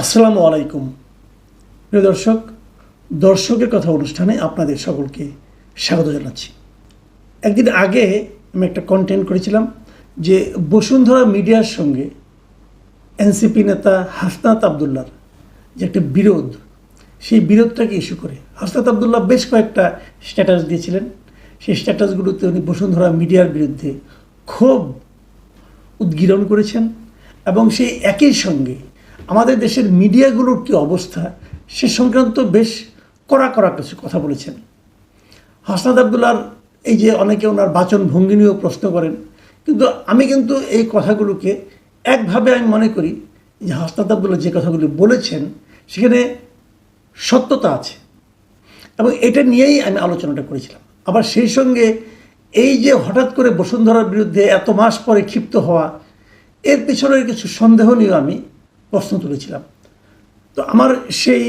আসসালামু আলাইকুম প্রিয় দর্শক, দর্শকের কথা অনুষ্ঠানে আপনাদের সকলকে স্বাগত জানাচ্ছি। একদিন আগে আমি একটা কন্টেন্ট করেছিলাম যে বসুন্ধরা মিডিয়ার সঙ্গে এনসিপি নেতা হাসনাত আবদুল্লাহর যে একটা বিরোধ, সেই বিরোধটাকে ইস্যু করে হাসনাত আবদুল্লাহ বেশ কয়েকটা স্ট্যাটাস দিয়েছিলেন। সেই স্ট্যাটাসগুলোতে উনি বসুন্ধরা মিডিয়ার বিরুদ্ধে ক্ষোভ উদ্গীরণ করেছেন এবং সেই একই সঙ্গে আমাদের দেশের মিডিয়াগুলোর কী অবস্থা সে সংক্রান্ত বেশ কড়া কিছু কথা বলেছেন। হাসনাত আবদুল্লাহর এই যে অনেকে ওনার বাচন ভঙ্গি নিয়েও প্রশ্ন করেন, কিন্তু আমি এই কথাগুলোকে একভাবে আমি মনে করি যে হাসনাত আবদুল্লাহ যে কথাগুলি বলেছেন সেখানে সত্যতা আছে এবং এটা নিয়েই আমি আলোচনাটা করেছিলাম। আবার সেই সঙ্গে এই যে হঠাৎ করে বসুন্ধরার বিরুদ্ধে এত মাস পরে ক্ষিপ্ত হওয়া, এর পেছনের কিছু সন্দেহ নিয়েও আমি প্রশ্ন তুলেছিলাম। তো আমার সেই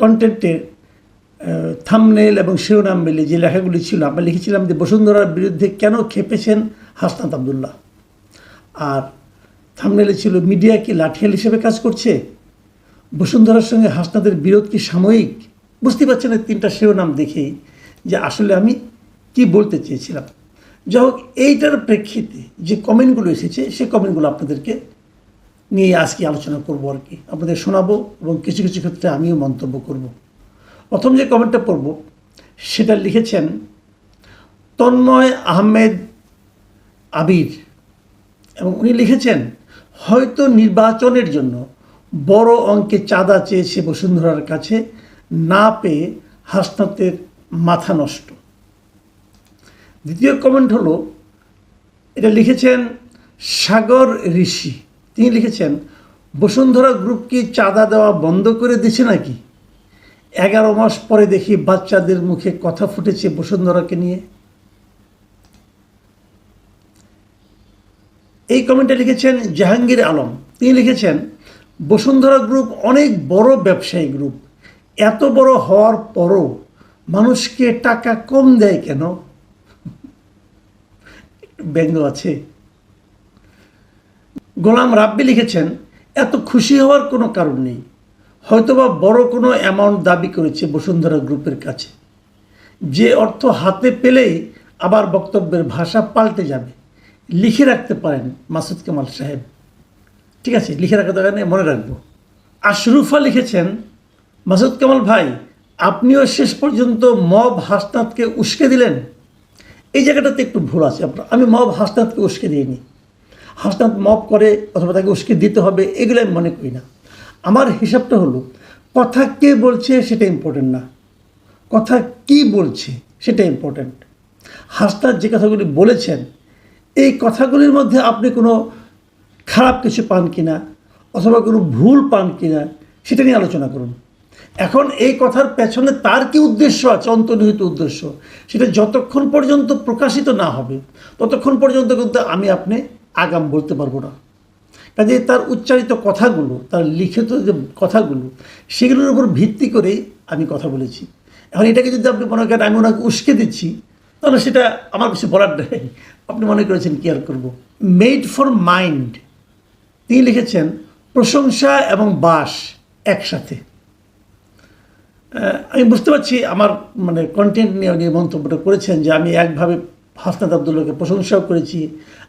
কন্টেন্টের থাম্বনেল এবং শিরোনাম মিলে যে লেখাগুলি ছিল, আমরা লিখেছিলাম যে বসুন্ধরার বিরুদ্ধে কেন ক্ষেপেছেন হাসনাত আবদুল্লাহ, আর থাম্বনেলে ছিল মিডিয়া কি লাঠিয়াল হিসেবে কাজ করছে, বসুন্ধরার সঙ্গে হাসনাতের বিরোধ কি সাময়িক। বুঝতে পারছেন এই তিনটা শিরোনাম দেখেই যে আসলে আমি কি বলতে চেয়েছিলাম। যাই হোক, এইটার প্রেক্ষিতে যে কমেন্টগুলো এসেছে সেই কমেন্টগুলো আপনাদেরকে নিয়ে আজকে আলোচনা করব আর কি, আপনাদের শোনাবো এবং কিছু কিছু ক্ষেত্রে আমিও মন্তব্য করব। প্রথম যে কমেন্টটা পড়ব সেটা লিখেছেন তন্ময় আহমেদ আবির এবং উনি লিখেছেন, হয়তো নির্বাচনের জন্য বড় অঙ্কে চাঁদা চেয়েছে বসুন্ধরার কাছে, না পেয়ে হাসনাতের মাথা নষ্ট। দ্বিতীয় কমেন্ট হলো, এটা লিখেছেন সাগর ঋষি। তিনি লিখেছেন, বসুন্ধরা গ্রুপ কি চাঁদা দেওয়া বন্ধ করে দিছে নাকি? 11 মাস পরে দেখি বাচ্চাদের মুখে কথা ফুটেছে বসুন্ধরাকে নিয়ে। এই কমেন্টে লিখেছেন জাহাঙ্গীর আলম। তিনি লিখেছেন, বসুন্ধরা গ্রুপ অনেক বড় ব্যবসায়ী গ্রুপ, এত বড় হওয়ার পরও মানুষকে টাকা কম দেয় কেন? ব্যঙ্গ আছে। গোলাম রাব্বি লিখেছেন, এত খুশি হওয়ার কোনো কারণ নেই, হয়তোবা বড় কোনো অ্যামাউন্ট দাবি করেছে বসুন্ধরা গ্রুপের কাছে, যে অর্থ হাতে পেলেই আবার বক্তব্যের ভাষা পাল্টে যাবে। লিখে রাখতে পারেন মাসুদ কামাল সাহেব। ঠিক আছে, লিখে রাখা দরকার নেই, মনে রাখবো। আশরুফা লিখেছেন, মাসুদ কামাল ভাই, আপনিও শেষ পর্যন্ত মব হাসনাতকে উস্কে দিলেন। এই জায়গাটাতে একটু ভুল আছে আপনার। আমি মব হাসনাতকে উস্কে দিইনি। হাসনাত মব করে অথবা তাকে উস্কে দিতে হবে এগুলো আমি মনে করি না। আমার হিসাবটা হলো, কথা কে বলছে সেটা ইম্পর্টেন্ট না, কথা কি বলছে সেটা ইম্পর্টেন্ট। হাসনাত যে কথাগুলি বলেছেন এই কথাগুলির মধ্যে আপনি কোনো খারাপ কিছু পান কিনা অথবা কোনো ভুল পান কিনা সেটা নিয়ে আলোচনা করুন। এখন এই কথার পেছনে তার কি উদ্দেশ্য আছে, অন্তর্নিহিত উদ্দেশ্য, সেটা যতক্ষণ পর্যন্ত প্রকাশিত না হবে ততক্ষণ পর্যন্ত কিন্তু আমি আপনি আগাম বলতে পারবো না। কাজে তার উচ্চারিত কথাগুলো, তার লিখিত যে কথাগুলো, সেগুলোর উপর ভিত্তি করেই আমি কথা বলেছি। এখন এটাকে যদি আপনি মনে করেন আমি ওনাকে উস্কে দিচ্ছি, তাহলে সেটা আমার কিছু বলার নেই। আপনি মনে করেছেন কি আর করবো। মেড ফর মাইন্ড, তিনি লিখেছেন, প্রশংসা এবং বাস একসাথে। আমি বুঝতে পারছি আমার কন্টেন্ট নিয়ে মন্তব্যটা করেছেন যে আমি একভাবে হাসনাত আবদুল্লাহকে প্রশংসাও করেছি,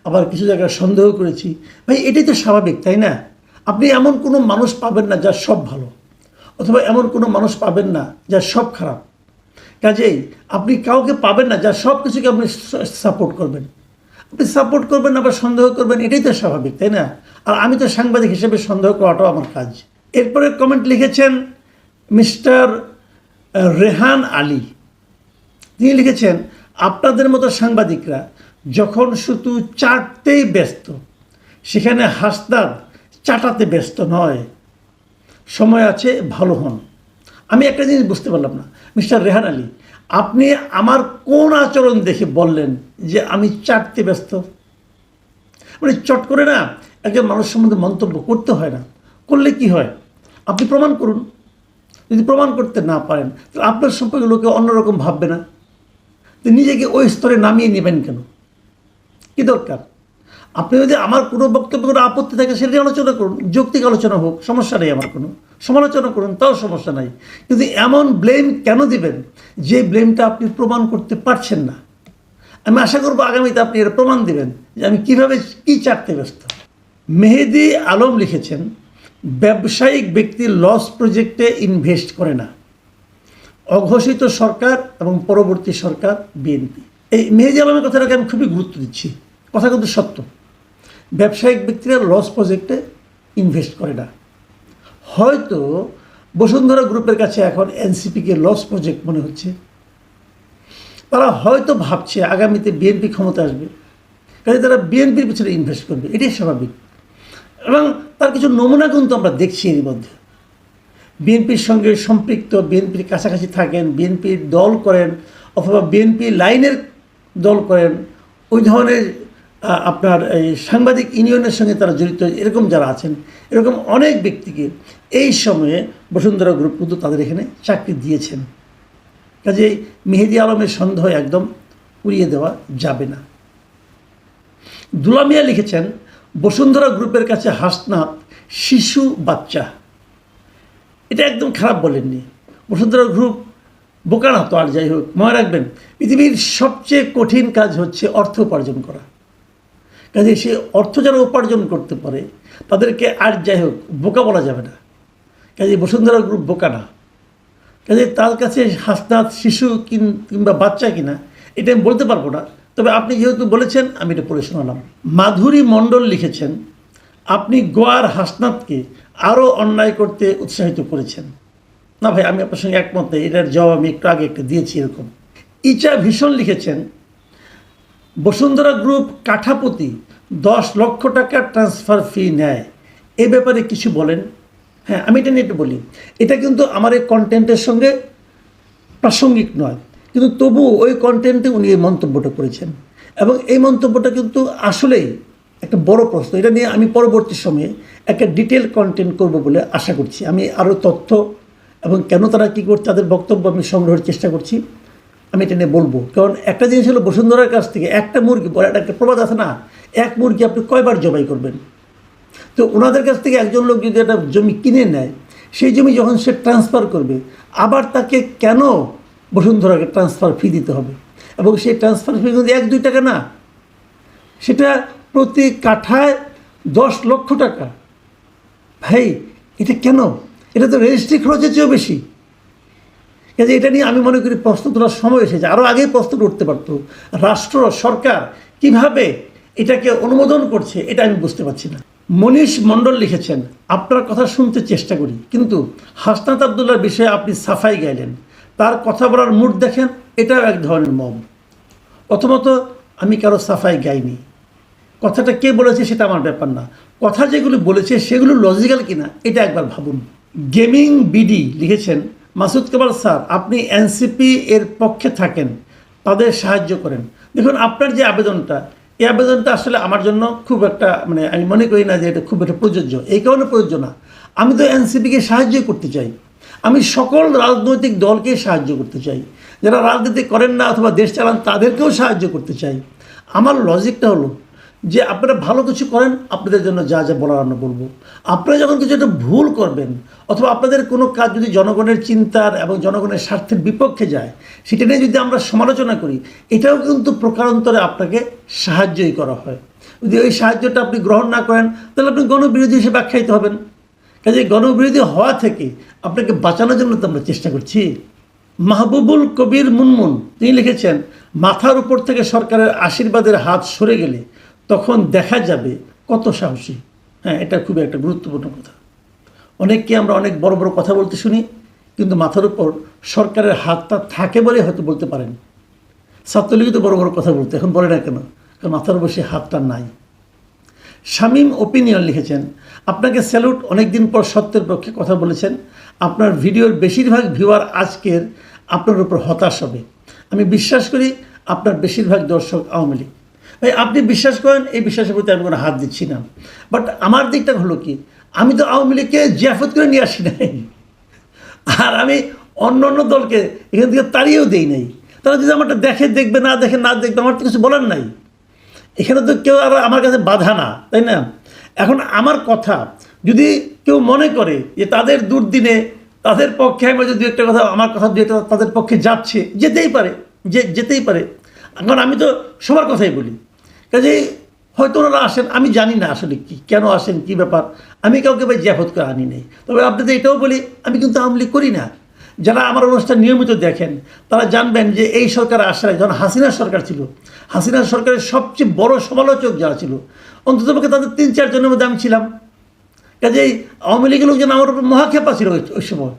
আবার কিছু জায়গায় সন্দেহ করেছি। ভাই, এটাই তো স্বাভাবিক, তাই না? আপনি এমন কোনো মানুষ পাবেন না যার সব ভালো, অথবা এমন কোনো মানুষ পাবেন না যার সব খারাপ। কাজেই আপনি কাউকে পাবেন না যার সব কিছুকে আপনি সাপোর্ট করবেন। আপনি সাপোর্ট করবেন আবার সন্দেহ করবেন, এটাই তো স্বাভাবিক, তাই না? আর আমি তো সাংবাদিক হিসেবে সন্দেহ করাটাও আমার কাজ। এরপরে কমেন্ট লিখেছেন মিস্টার রেহান আলী। তিনি লিখেছেন, আপনাদের মতো সাংবাদিকরা যখন শুধু চাটতেই ব্যস্ত, সেখানে হাসনাত চাটাতে ব্যস্ত নয়। সময় আছে, ভালো হন। আমি একটা জিনিস বুঝতে পারলাম না, মিস্টার রেহান আলী, আপনি আমার কোন আচরণ দেখে বললেন যে আমি চাটতে ব্যস্ত? চট করে না একজন মানুষ সম্বন্ধে মন্তব্য করতে হয় না, করলে কি হয় আপনি প্রমাণ করুন। যদি প্রমাণ করতে না পারেন তাহলে আপনার সম্পর্কে লোকে অন্যরকম ভাববে না? তো নিজেকে ওই স্তরে নামিয়ে নেবেন কেন? কি দরকার? আপনি যদি আমার কোনো বক্তব্যে কোনো আপত্তি থাকে সেটা নিয়ে আলোচনা করুন, যৌক্তিক আলোচনা হোক, সমস্যা নেই আমার কোনো, সমালোচনা করুন, তাও সমস্যা নাই। কিন্তু এমন ব্লেম কেন দিবেন যে ব্লেমটা আপনি প্রমাণ করতে পারছেন না? আমি আশা করবো আগামীতে আপনি এর প্রমাণ দিবেন যে আমি কীভাবে কী চাটতে ব্যস্ত। মেহেদি আলম লিখেছেন, ব্যবসায়িক ব্যক্তি লস প্রজেক্টে ইনভেস্ট করে না, অঘোষিত সরকার এবং পরবর্তী সরকার বিএনপি। এই মেহেদি আলমের কথাটাকে আমি খুবই গুরুত্ব দিচ্ছি, কথা কিন্তু সত্য। ব্যবসায়িক ব্যক্তিরা লস প্রজেক্টে ইনভেস্ট করে না। হয়তো বসুন্ধরা গ্রুপের কাছে এখন এনসিপিকে লস প্রজেক্ট মনে হচ্ছে। তারা হয়তো ভাবছে আগামীতে বিএনপি ক্ষমতা আসবে, কাজে তারা বিএনপির পিছনে ইনভেস্ট করবে, এটাই স্বাভাবিক। এবং তার কিছু নমুনা কিন্তু আমরা দেখছি এর মধ্যে। বিএনপির সঙ্গে সম্পৃক্ত, বিএনপির কাছাকাছি থাকেন, বিএনপির দল করেন অথবা বিএনপি লাইনের দল করেন, ওই ধরনের আপনার এই সাংবাদিক ইউনিয়নের সঙ্গে তারা জড়িত, এরকম যারা আছেন, এরকম অনেক ব্যক্তিকে এই সময়ে বসুন্ধরা গ্রুপ কিন্তু তাদের এখানে চাকরি দিয়েছেন। কাজেই মেহেদি আলমের সন্দেহ একদম উড়িয়ে দেওয়া যাবে না। দুলামিয়া লিখেছেন, বসুন্ধরা গ্রুপের কাছে হাসনাত শিশু বাচ্চা। এটা একদম খারাপ বলেননি। বসুন্ধরা গ্রুপ বোকা না তো, আর যাই হোক, মনে রাখবেন পৃথিবীর সবচেয়ে কঠিন কাজ হচ্ছে অর্থ উপার্জন করা। কাজে সে অর্থ যারা উপার্জন করতে পারে তাদেরকে আর যাই হোক বোকা বলা যাবে না। কাজে বসুন্ধরা গ্রুপ বোকা না। কাজে তার কাছে হাসনাত শিশু কিংবা বাচ্চা কিনা এটা আমি বলতে পারবো না, তবে আপনি যেহেতু বলেছেন আমি এটা পড়ে শোনালাম। মাধুরী মণ্ডল লিখেছেন, আপনি গোয়ার হাসনাতকে আরও অন্যায় করতে উৎসাহিত করেছেন। না ভাই, আমি আপনার সঙ্গে একমত নেই, এটার জবাব আমি একটু আগে একটা দিয়েছি। এরকম ইচা ভীষণ লিখেছেন, বসুন্ধরা গ্রুপ কাঠাপতি 10 লক্ষ টাকা ট্রান্সফার ফি নেয়, এ ব্যাপারে কিছু বলেন। হ্যাঁ, আমি এটা নিয়ে একটু বলি। এটা কিন্তু আমার এই কন্টেন্টের সঙ্গে প্রাসঙ্গিক নয়, কিন্তু তবু ওই কন্টেন্টে উনি এই মন্তব্যটা করেছেন এবং এই মন্তব্যটা কিন্তু আসলেই একটা বড় প্রশ্ন। এটা নিয়ে আমি পরবর্তী সময়ে একটা ডিটেল কন্টেন্ট করব বলে আশা করছি। আমি আরও তথ্য এবং কেন তারা কী করছে তাদের বক্তব্য আমি সংগ্রহের চেষ্টা করছি, আমি এটা নিয়ে বলবো। কারণ একটা জিনিস হলো বসুন্ধরার কাছ থেকে একটা মুরগি, বলে একটা প্রবাদ আছে না, এক মুরগি আপনি কয়বার জবাই করবেন। তো ওনাদের কাছ থেকে একজন লোক যদি একটা জমি কিনে নেয়, সেই জমি যখন সে ট্রান্সফার করবে আবার তাকে কেন বসুন্ধরাকে ট্রান্সফার ফি দিতে হবে? এবং সেই ট্রান্সফার ফি কিন্তু 1-2 টাকা না, সেটা প্রতি কাঠায় 10 লক্ষ টাকা। ভাই, এটা কেন? এটা তো রেজিস্ট্রি খরচের চেয়েও বেশি। কাজে এটা নিয়ে আমি মনে করি প্রশ্ন তোলার সময় এসেছে, আরও আগেই প্রশ্ন উঠতে পারতো। রাষ্ট্র সরকার কিভাবে এটাকে অনুমোদন করছে এটা আমি বুঝতে পারছি না। মনীষ মণ্ডল লিখেছেন, আপনার কথা শুনতে চেষ্টা করি, কিন্তু হাসনাত আবদুল্লাহর বিষয়ে আপনি সাফাই গাইলেন, তার কথা বলার মুড দেখেন, এটাও এক ধরনের মব। প্রথমত আমি কারো সাফাই গাইনি, কথাটা কে বলেছে সেটা আমার ব্যাপার না, কথা যেগুলো বলেছে সেগুলো লজিক্যাল কিনা এটা একবার ভাবুন। গেমিং বিডি লিখেছেন, মাসুদ কামাল স্যার, আপনি এনসিপি এর পক্ষে থাকেন, তাদের সাহায্য করেন। দেখুন, আপনার যে আবেদনটা, এই আবেদনটা আসলে আমার জন্য খুব একটা আমি মনে করি না যে এটা খুব একটা প্রযোজ্য। এই কারণে প্রযোজ্য না, আমি তো এনসিপিকে সাহায্য করতে চাই, আমি সকল রাজনৈতিক দলকে সাহায্য করতে চাই, যারা রাজনীতি করেন না অথবা দেশ চালান তাদেরকেও সাহায্য করতে চাই। আমার লজিকটা হলো যে আপনারা ভালো কিছু করেন, আপনাদের জন্য যা যা বলার আমরা বলবো। আপনারা যখন কিছু একটা ভুল করবেন অথবা আপনাদের কোনো কাজ যদি জনগণের চিন্তার এবং জনগণের স্বার্থের বিপক্ষে যায়, সেটা নিয়ে যদি আমরা সমালোচনা করি, এটাও কিন্তু প্রকারান্তরে আপনাকে সাহায্যই করা হয়। যদি ওই সাহায্যটা আপনি গ্রহণ না করেন তাহলে আপনি গণবিরোধী হিসেবে আখ্যায়িত হবেন। কাজে গণবিরোধী হওয়া থেকে আপনাকে বাঁচানোর জন্য তো আমরা চেষ্টা করছি। মাহবুবুল কবির মুনমুন তিনি লিখেছেন, মাথার উপর থেকে সরকারের আশীর্বাদের হাত সরে গেলে তখন দেখা যাবে কত সাহসী। হ্যাঁ, এটা খুবই একটা গুরুত্বপূর্ণ কথা। অনেককে আমরা অনেক বড় বড় কথা বলতে শুনি, কিন্তু মাথার উপর সরকারের হাতটা থাকে বলে হয়তো বলতে পারেন। ছাত্রলীগই তো বড় বড় কথা বলতে, এখন বলে না কেন? কারণ মাথার উপর সে হাতটা নাই। শামীম ওপিনিয়ন লিখেছেন, আপনাকে স্যালুট, অনেকদিন পর সত্যের পক্ষে কথা বলেছেন। আপনার ভিডিওর বেশিরভাগ ভিউয়ার আজকের আপনার উপর হতাশ হবে। আমি বিশ্বাস করি আপনার বেশিরভাগ দর্শক আওয়ামী লীগ। ভাই, আপনি বিশ্বাস করেন, এই বিশ্বাসের প্রতি আমি কোনো হাত দিচ্ছি না, বাট আমার দিকটা হলো কি, আমি তো আওয়ামী লীগকে জিয়াফত করে নিয়ে আসি নাই, আর আমি অন্য অন্য দলকে এখান থেকে তাড়িয়েও দেই নাই। তারা যদি আমারটা দেখে দেখবে, না দেখে না দেখবে, আমার তো কিছু বলার নাই। এখানে তো কেউ আর আমার কাছে বাধা না, তাই না? এখন আমার কথা যদি কেউ মনে করে যে তাদের দুর্দিনে তাদের পক্ষে আমি যদি একটা কথা, আমার কথা দু একটা তাদের পক্ষে যাচ্ছে, যেতেই পারে, যেতেই পারে। এখন আমি তো সবার কথাই বলি, কাজেই হয়তো ওনারা আসেন, আমি জানি না আসলে কি কেন আসেন, কি ব্যাপার। আমি কাউকে ভাই জ্যাফত করে আনি নেই। তবে আপনাদের এটাও বলি, আমি কিন্তু আওয়ামী লীগ করি না। যারা আমার অনুষ্ঠান নিয়মিত দেখেন তারা জানবেন যে এই সরকার আসার যখন হাসিনার সরকার ছিল, হাসিনার সরকারের সবচেয়ে বড় সমালোচক যারা ছিল, অন্ততপক্ষে তাদের 3-4 জনের মধ্যে আমি ছিলাম। কাজেই আওয়ামী লীগের লোকজন আমার উপর মহাক্ষেপা ছিল ওই সময়।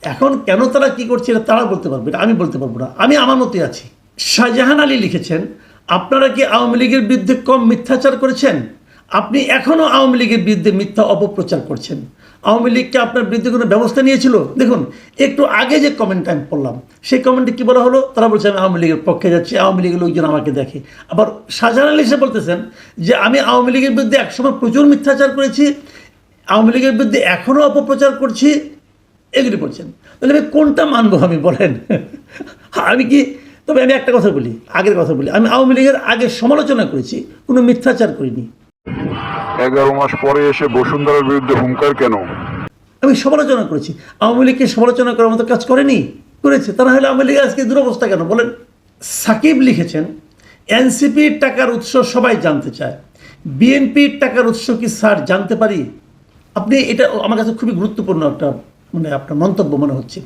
এখন কেন তারা কী করছে এটা তারা বলতে পারবে, এটা আমি বলতে পারবো না। আমি আমার মতোই আছি। শাহজাহান আলী লিখেছেন, আপনারা কি আওয়ামী লীগের বিরুদ্ধে কম মিথ্যাচার করেছেন? আপনি এখনও আওয়ামী লীগের বিরুদ্ধে মিথ্যা অপপ্রচার করছেন। আওয়ামী লীগকে আপনার বিরুদ্ধে কোনো ব্যবস্থা নিয়েছিল? দেখুন, একটু আগে যে কমেন্টটা আমি পড়লাম, সেই কমেন্টে কী বলা হলো? তারা বলছে আমি আওয়ামী লীগের পক্ষে যাচ্ছি, আওয়ামী লীগের লোকজন আমাকে দেখে। আবার শাহজাহান আলী এসে বলতেছেন যে আমি আওয়ামী লীগের বিরুদ্ধে একসময় প্রচুর মিথ্যাচার করেছি, আওয়ামী লীগের বিরুদ্ধে এখনও অপপ্রচার করছি, এগুলি করছেন। তাহলে আমি কোনটা মানবো আমি বলেন? আমি কি, তবে আমি একটা কথা বলি, আগের কথা বলি, আমি আওয়ামী লীগের আগে সমালোচনা করেছি, কোনো মিথ্যাচার করিনি। 11 মাস পরে এসে বসুন্ধরার বিরুদ্ধে হুঙ্কার কেন? আমি সমালোচনা করেছি। আওয়ামী লীগকে সমালোচনা করার মতো কাজ করেনি, করেছে। তা না হলে আওয়ামী লীগের আজকে দুরবস্থা কেন বলেন? সাকিব লিখেছেন, এনসিপির টাকার উৎস সবাই জানতে চায়, বিএনপির টাকার উৎস কি স্যার জানতে পারি? আপনি এটা আমার কাছে খুবই গুরুত্বপূর্ণ একটা আপনার মন্তব্য মনে হচ্ছে।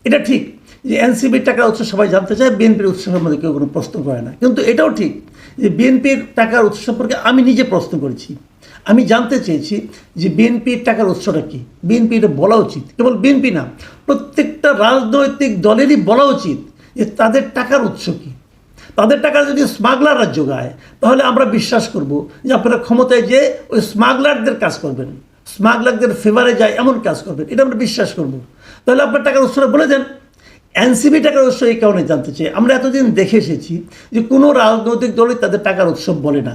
এটা ঠিক যে এনসিপির টাকার উৎস সবাই জানতে চায়, বিএনপির উৎস সম্বন্ধে কেউ কোনো প্রশ্ন করে না। কিন্তু এটাও ঠিক যে বিএনপির টাকার উৎস সম্পর্কে আমি নিজে প্রশ্ন করেছি। আমি জানতে চেয়েছি যে বিএনপির টাকার উৎসটা কী। বিএনপি এটা বলা উচিত, কেবল বিএনপি না, প্রত্যেকটা রাজনৈতিক দলেরই বলা উচিত যে তাদের টাকার উৎস কী। তাদের টাকা যদি স্মাগলাররা যোগায় তাহলে আমরা বিশ্বাস করব যে আপনারা ক্ষমতায় যে ওই স্মাগলারদের কাজ করবেন, স্মাগলারদের ফেভারে যায় এমন কাজ করবেন, এটা আমরা বিশ্বাস করব। তাহলে আপনার টাকার উৎসটা বলে দেন। এনসিপি টাকার উৎস এই কারণে জানতে চাই, আমরা এতদিন দেখে এসেছি যে কোনো রাজনৈতিক দলই তাদের টাকার উৎসব বলে না।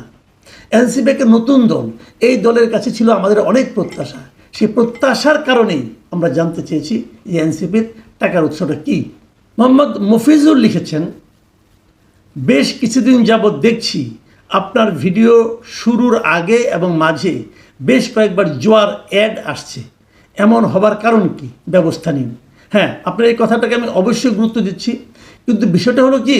এনসিপি একটা নতুন দল, এই দলের কাছে ছিল আমাদের অনেক প্রত্যাশা, সেই প্রত্যাশার কারণেই আমরা জানতে চেয়েছি যে এনসিপির টাকার উৎসটা কী। মোহাম্মদ মফিজুল লিখেছেন, বেশ কিছুদিন যাবৎ দেখছি আপনার ভিডিও শুরুর আগে এবং মাঝে বেশ কয়েকবার জোয়ার অ্যাড আসছে, এমন হবার কারণ কি? ব্যবস্থা নিন। হ্যাঁ, আপনার এই কথাটাকে আমি অবশ্যই গুরুত্ব দিচ্ছি, কিন্তু বিষয়টা হলো কি,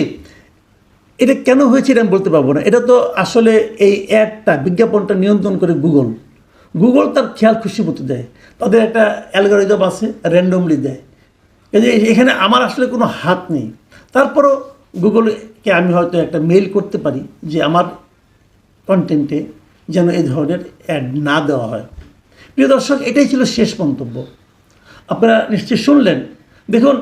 এটা কেন হয়েছে এটা আমি বলতে পারবো না। এটা তো আসলে এই অ্যাডটা, বিজ্ঞাপনটা নিয়ন্ত্রণ করে গুগল তার খেয়াল খুশি মতো দেয়, তাদের একটা অ্যালগরিদম আছে, র্যান্ডমলি দেয়। এখানে আমার আসলে কোনো হাত নেই। তারপরও গুগলকে আমি হয়তো একটা মেইল করতে পারি যে আমার কন্টেন্টে যেন এই ধরনের অ্যাড না দেওয়া হয়। প্রিয় দর্শক, এটাই ছিল শেষ মন্তব্য। আপনারা নিশ্চয়ই শুনলেন। দেখুন,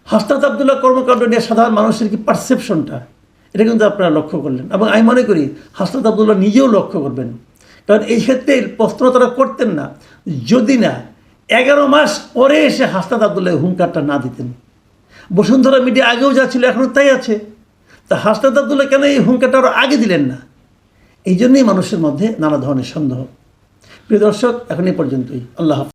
হাসনাত আবদুল্লাহ কর্মকাণ্ড নিয়ে সাধারণ মানুষের কি পারসেপশনটা, এটা কিন্তু আপনারা লক্ষ্য করলেন, এবং আমি মনে করি হাসনাত আবদুল্লাহ নিজেও লক্ষ্য করবেন। কারণ এই ক্ষেত্রে প্রশ্ন তারা করতেন না যদি না 11 মাস পরে এসে হাসনাত আবদুল্লাহ হুঙ্কারটা না দিতেন। বসুন্ধরা মিডিয়া আগেও যা ছিল এখনও তাই আছে। তা হাসনাত আবদুল্লাহ কেন এই হুঙ্কারটা আরও আগে দিলেন না? এই জন্যই মানুষের মধ্যে নানা ধরনের সন্দেহ। প্রিয় দর্শক, এখন এই পর্যন্তই। আল্লাহ হাফেজ।